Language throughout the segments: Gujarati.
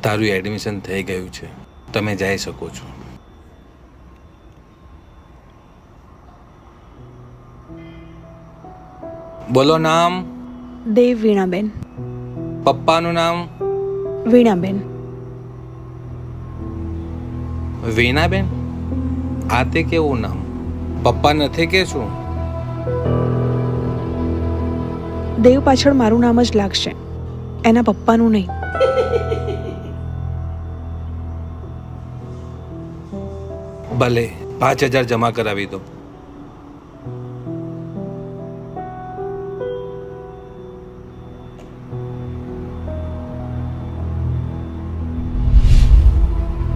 તારું એડમિશન થઈ ગયું છે, તમે જઈ શકો છો. બોલો નામ. દેવ વીણાબેન. પપ્પાનું નામ. વીણાબેન. વીણાબેન? આ તે કેવું નામ? પપ્પા નથી કે શું? દેવ પાછળ મારું નામ જ લાગશે, એના પપ્પાનું નહીં. ભલે 5,000 જમા કરાવી દો.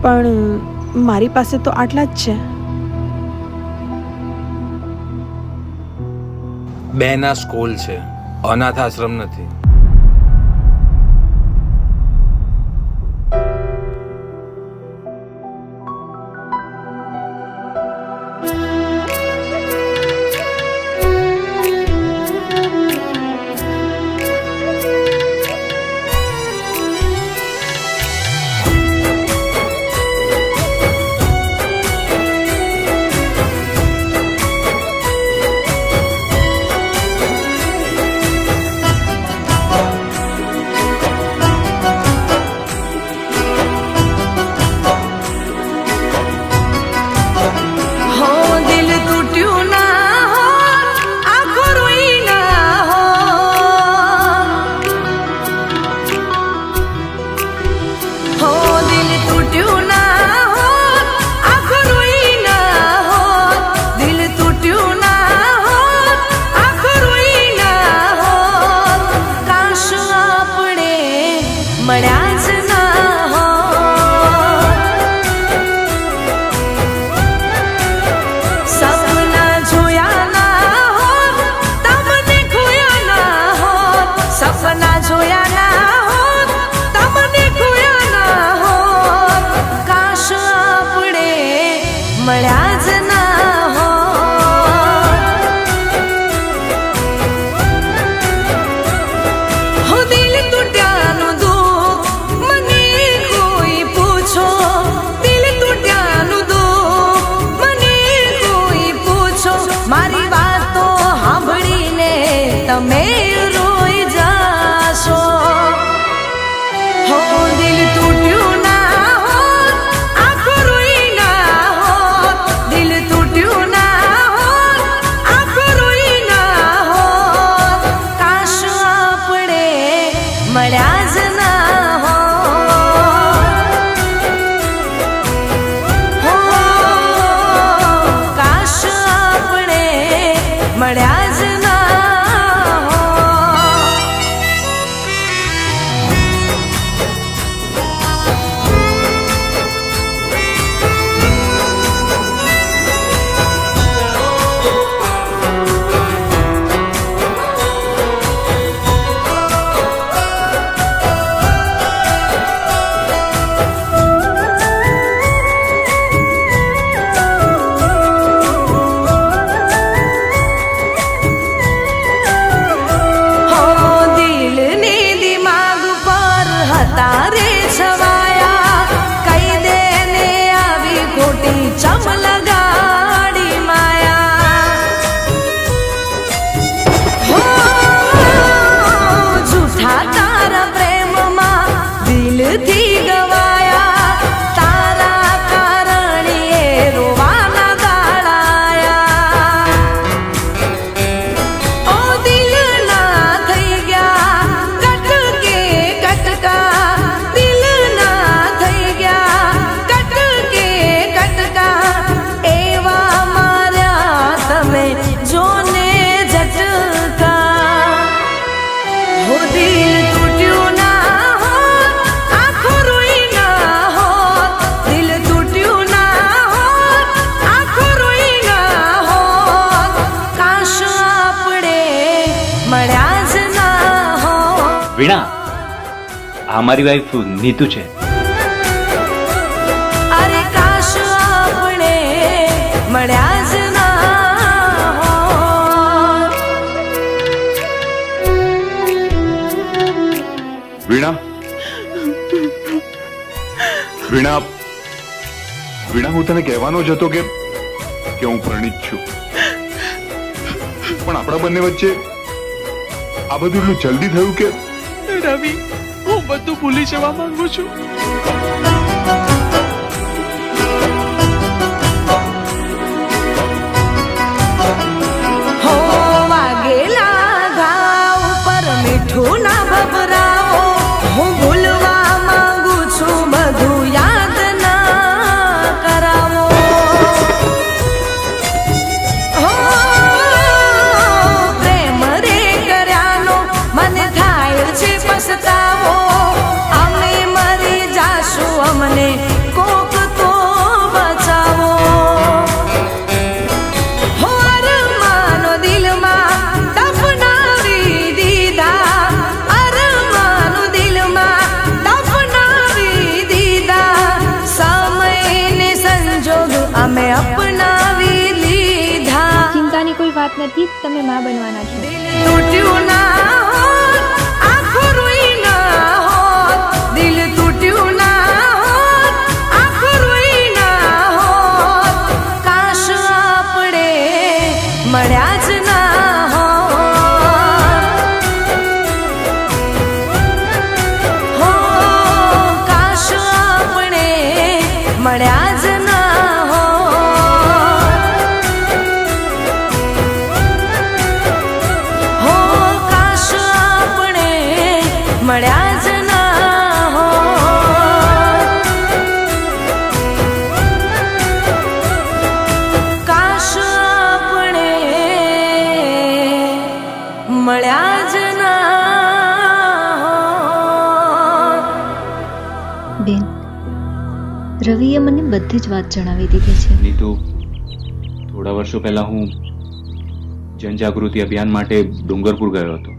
પણ મારી પાસે તો આટલા જ છે. બેના સ્કૂલ છે, અનાથ આશ્રમ નથી. વીણા, આ મારી વાઈફ નીતુ છે. અરે કાશ આપણે મળ્યા જ ના હોત. વીણા, વીણા વીણા, હું તને કહેવાનો જ હતો કે હું પરણિત છું, પણ આપણા બંને વચ્ચે આ બધું એટલું જલ્દી થયું કે રવિ, હું બધું ભૂલી જવા માંગુ છું. હો વાગેલા ઘા ઉપર મીઠું ના ભભરાવો, હું ભૂલવા માંગુ છું, બધું યાદ ના કરાવો. હો પ્રેમ રે કર્યાનો મને થાય છે પસ્તાવો, અમે મરી જાશું, અમને કોક તો બચાવો. હો અરમાનો દિલમાં દફનાવી દીધા, અરમાનો દિલમાં દફનાવી દીધા, સમય ને સંજોગ અમે અપનાવી લીધા. ચિંતાની કોઈ વાત નથી, તમે માં બનવાના છો. દિલ તૂટ્યું ના હોત, આંખો રોઈ ના હોત, દિલ તૂટ્યું ના હોત, આંખો રોઈ ના હોત, કાશ આપણે મળ્યા જ ના હોત. હો કાશ આપણે મળ્યા જ ના હોત. હો કાશ આપણે મળ્યા જ ના હોત. કાશ આપણે મળ્યા જ ના હોત. બેન, રવિએ મને બધી જ વાત જણાવી દીધી છે. નીતુ, થોડા વર્ષો પહેલા હું જનજાગૃતિ અભિયાન માટે ડુંગરપુર ગયો હતો.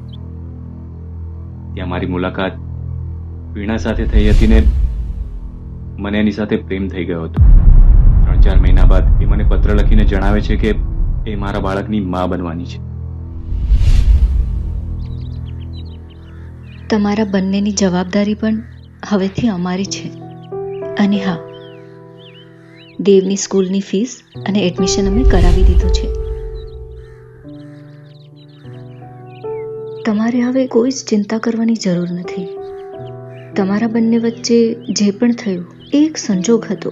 ત્યાં મારી મુલાકાત વીણા સાથે થઈ હતી ને મને એની સાથે પ્રેમ થઈ ગયો હતો. 3-4 મહિના બાદ એ મને પત્ર લખીને જણાવે છે કે એ મારા બાળકની મા બનવાની છે. તમારા બંનેની જવાબદારી પણ હવેથી અમારી છે. અને હા, દેવની સ્કૂલની ફીસ અને એડમિશન અમે કરાવી દીધું છે. તમારે હવે કોઈ જ ચિંતા કરવાની જરૂર નથી. તમારા બંને વચ્ચે જે પણ થયું એ એક સંજોગ હતો.